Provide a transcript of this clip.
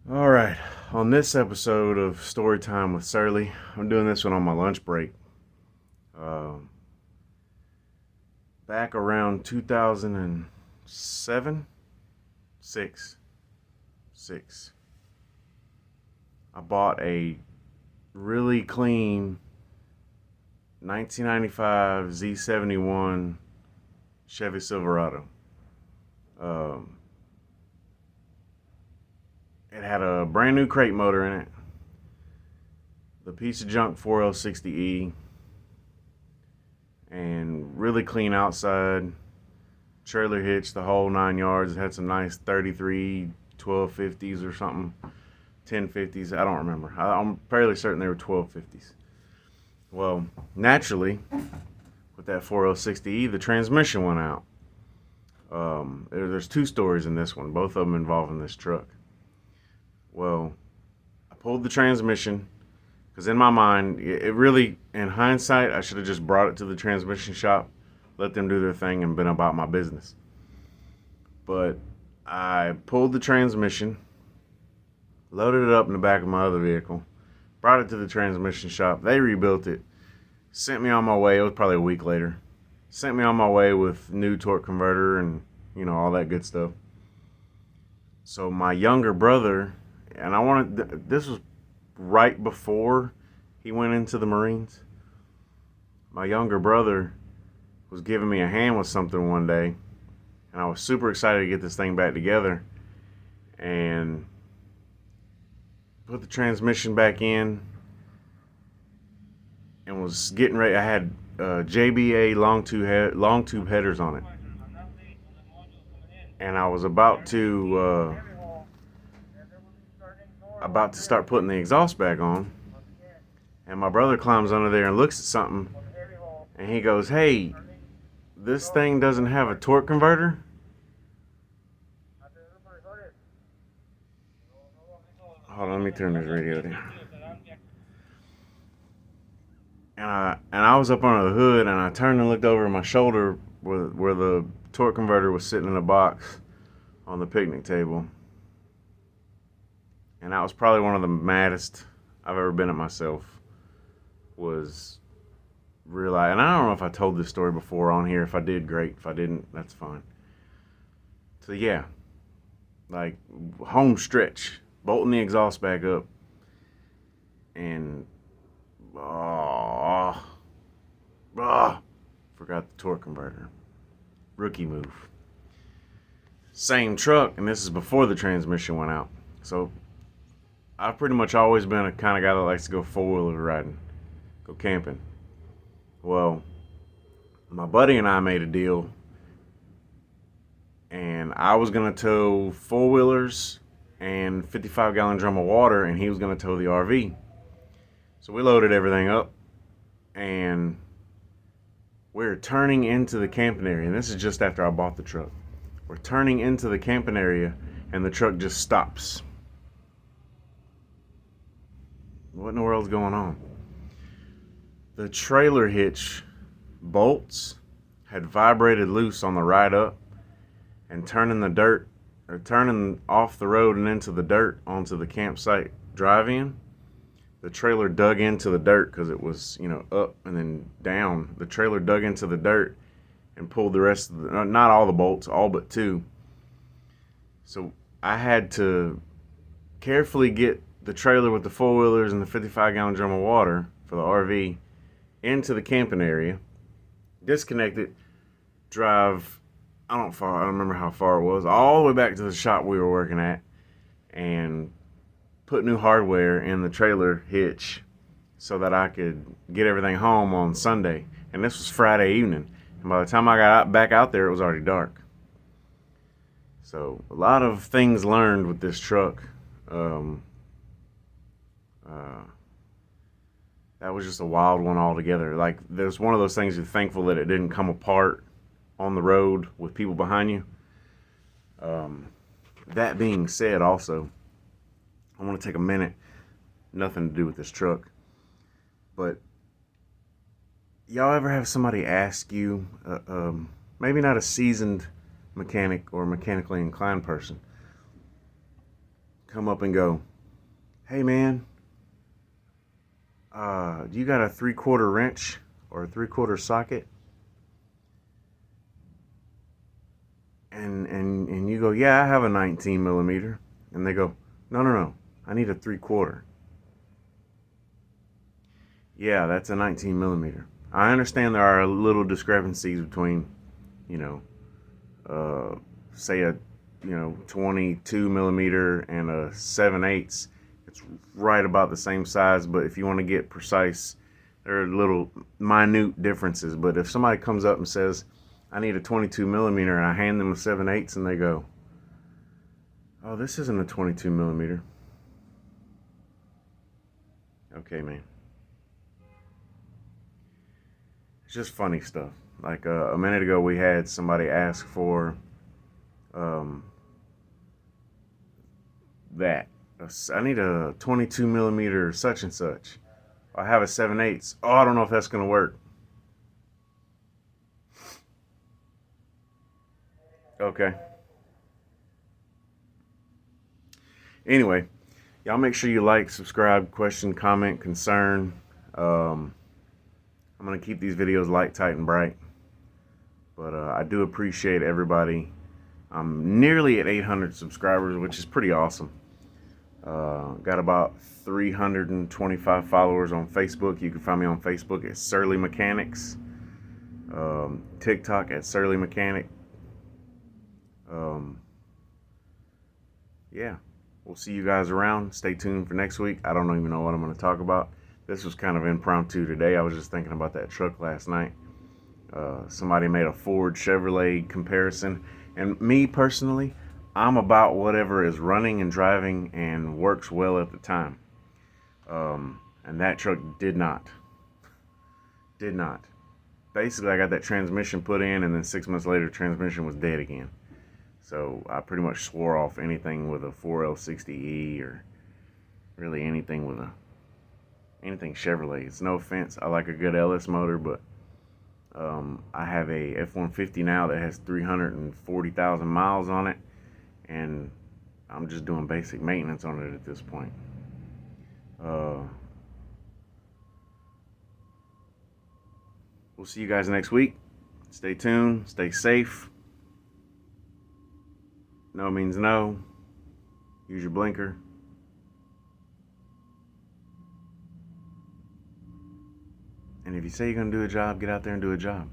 All right, on this episode of Storytime with Surly, I'm doing this one on my lunch break. Um, Back around 2007, 6, I bought a really clean 1995 Z71 Chevy Silverado. Um, it had a brand new crate motor in it, the piece of junk 4L60E, and really clean outside. Trailer hitch, the whole 9 yards. It had some nice 33 1250s or something, 1050s. I don't remember. I'm fairly certain they were 1250s. Well, naturally, with that 4L60E, the transmission went out. There's two stories in this one, both of them involving this truck. Well, I pulled the transmission because in my mind, it really, in hindsight, I should have just brought it to the transmission shop, let them do their thing, and been about my business. But I pulled the transmission, loaded it up in the back of my other vehicle, brought it to the transmission shop. They rebuilt it, sent me on my way. It was probably a week later. Sent me on my way with new torque converter and, all that good stuff. So my younger brother, and this was right before he went into the Marines. My younger brother was giving me a hand with something one day, and I was super excited to get this thing back together and put the transmission back in and was getting ready. I had JBA long tube headers on it, and I was about to start putting the exhaust back on, and my brother climbs under there and looks at something, and he goes, "Hey, this thing doesn't have a torque converter." Hold on, let me turn this radio down. And I was up under the hood, and I turned and looked over my shoulder where the torque converter was sitting in a box on the picnic table. And that was probably one of the maddest I've ever been at myself. Was realize, and I don't know if I told this story before on here. If I did, great. If I didn't, that's fine. So yeah, like home stretch, bolting the exhaust back up, and oh, forgot the torque converter. Rookie move. Same truck, and this is before the transmission went out. So I've pretty much always been a kind of guy that likes to go four-wheeler riding, go camping. Well, my buddy and I made a deal, and I was going to tow four-wheelers and 55-gallon drum of water, and he was going to tow the RV. So we loaded everything up, and we're turning into the camping area, and this is just after I bought the truck. We're turning into the camping area, and the truck just stops. What in the world's going on? The trailer hitch bolts had vibrated loose on the ride up, and turning off the road and into the dirt onto the campsite drive-in, the trailer dug into the dirt because it was, up and then down. The trailer dug into the dirt and pulled the rest of not all the bolts, all but two. So I had to carefully get the trailer with the four-wheelers and the 55-gallon drum of water for the RV into the camping area, disconnect it, drive, I don't remember how far it was, all the way back to the shop we were working at, and put new hardware in the trailer hitch so that I could get everything home on Sunday. And this was Friday evening. And by the time I got back out there, it was already dark. So a lot of things learned with this truck. That was just a wild one altogether. Like, there's one of those things you're thankful that it didn't come apart on the road with people behind you. That being said, also, I want to take a minute, nothing to do with this truck, but y'all ever have somebody ask you, maybe not a seasoned mechanic or mechanically inclined person, come up and go, hey man, do you got a 3/4 wrench or a 3/4 socket? And you go, yeah, I have a 19 millimeter. And they go, no, I need a 3/4. Yeah, that's a 19 millimeter. I understand there are little discrepancies between, you know, say a 22 millimeter and a 7/8. It's right about the same size, but if you want to get precise, there are little minute differences. But if somebody comes up and says, I need a 22 millimeter, and I hand them a 7/8, and they go, oh, this isn't a 22 millimeter. Okay, man. It's just funny stuff. Like a minute ago, we had somebody ask for um, that. I need a 22 millimeter such and such. I have a 7/8. Oh, I don't know if that's gonna work. Okay. Anyway, y'all make sure you like, subscribe, question, comment, concern. Um, I'm gonna keep these videos light, tight, and bright. But I do appreciate everybody. I'm nearly at 800 subscribers, which is pretty awesome. Got about 325 followers on Facebook. You can find me on Facebook at Surly Mechanics. TikTok at Surly Mechanic. Um, yeah, we'll see you guys around. Stay tuned for next week. I don't even know what I'm going to talk about. This was kind of impromptu today. I was just thinking about that truck last night. Somebody made a Ford Chevrolet comparison. And me personally, I'm about whatever is running and driving and works well at the time. And that truck did not. Did not. Basically, I got that transmission put in, and then 6 months later, transmission was dead again. So I pretty much swore off anything with a 4L60E or really anything with anything Chevrolet. It's no offense. I like a good LS motor, but I have a F-150 now that has 340,000 miles on it, and I'm just doing basic maintenance on it at this point. We'll see you guys next week. Stay tuned. Stay safe. No means no. Use your blinker. And if you say you're going to do a job, get out there and do a job.